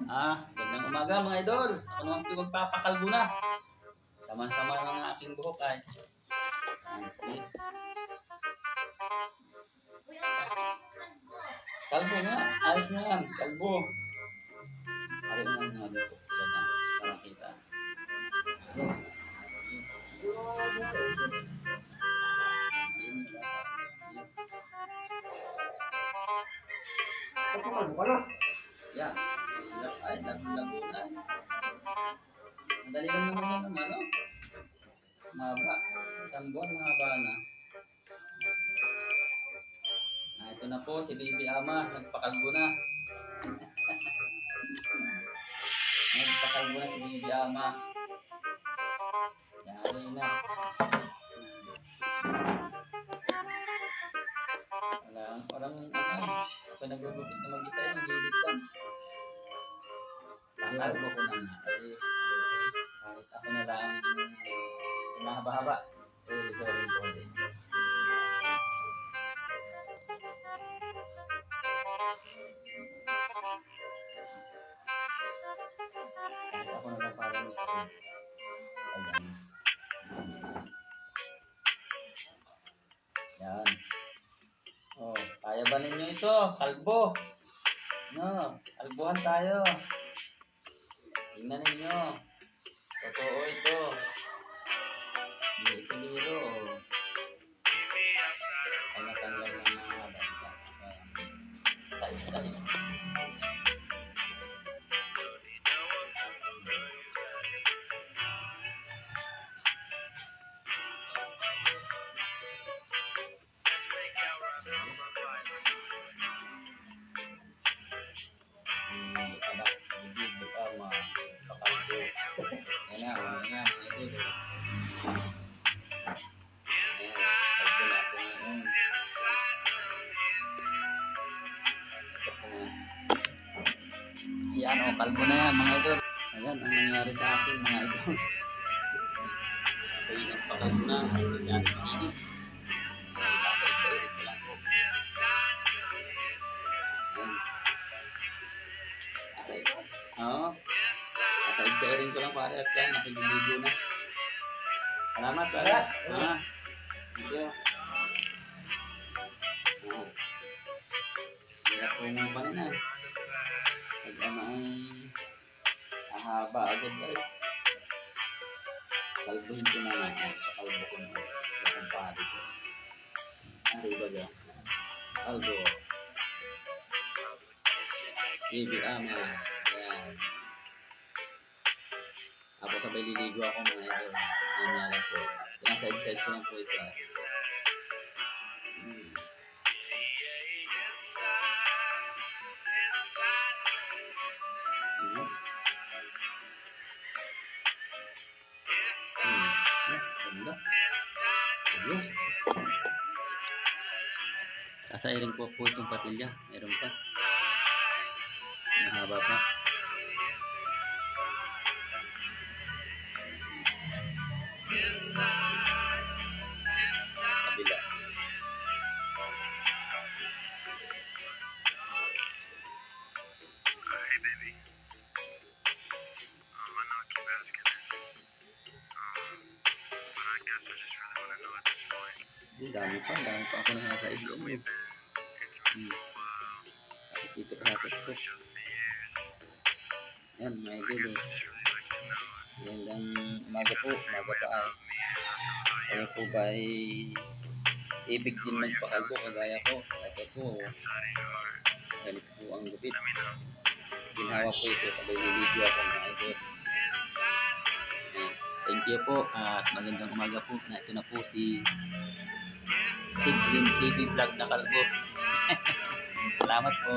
Gandang umaga mga idol. Ako naman po magpapakalbo na. Sama-sama ng aking buhok ay. Okay. Kalbo nga. Ayos na yan. Kalbo. Ari mo nga mga buhok. Ganyan. Para kita. Yan. Ay, lago na. Madali lang naman yan ng ano. Mahaba. Isang buwan mahaba na. Ito na po si Baby Ama. Nagpakalbo na. Nagpakalbo na si Baby Ama. Yari na. Walang ako naglulupit na mag-isa yung gilid lang. Pakalbo ko na nga. Kahit ako na lang mahaba-haba. Sorry. Kahit ako na lang parang yan. Kaya ba ninyo ito? Kalbo. No, kalbuhan tayo. Tingnan ninyo. Totoo ito. Hindi ito biro. Tanggal ng mga bata. Tayo. Yan kalbo na yan mga idol. Ayan ang nangyari sa akin mga idol. Ako'y nagpakalbo na. Kasi ating init. Kakailit ko lang po. Kakailit ko lang pare at yan. Nakibibigyo na. Salamat pare. Thank you. Hirap ko yung panin na. Pag ano ay ahaba agad ay kalbuhin ko na nga. Pakalbo ko na. Sa kumpari ko. Arriba dyan. Kalbo. Baby Ama. Yan. Ako sabay liligo ako mga idol. Yan lang po. Pinasa-exercise ko lang po ito. Ganda. Ayos. Kasairin ko po itong patilya. Meron pa. Mahaba pa. Kabila. Hey baby, I know what your basket is, but I guess I just really want to know at this point. Dami pa ako na nasa ibig mo. Kasi dito kahapos ko. Yan, may gulo. Yan lang, umaga pa ay. Kaya po ba ay ibig din magpakalbo kagaya ko. Ito po, ganito po ang gupit. Ginawa po ito, sabay nilidyo ako mga idol. Thank you po at magandang umaga po. Ito na po si Tigrin TV Vlog na kalbo. Salamat po.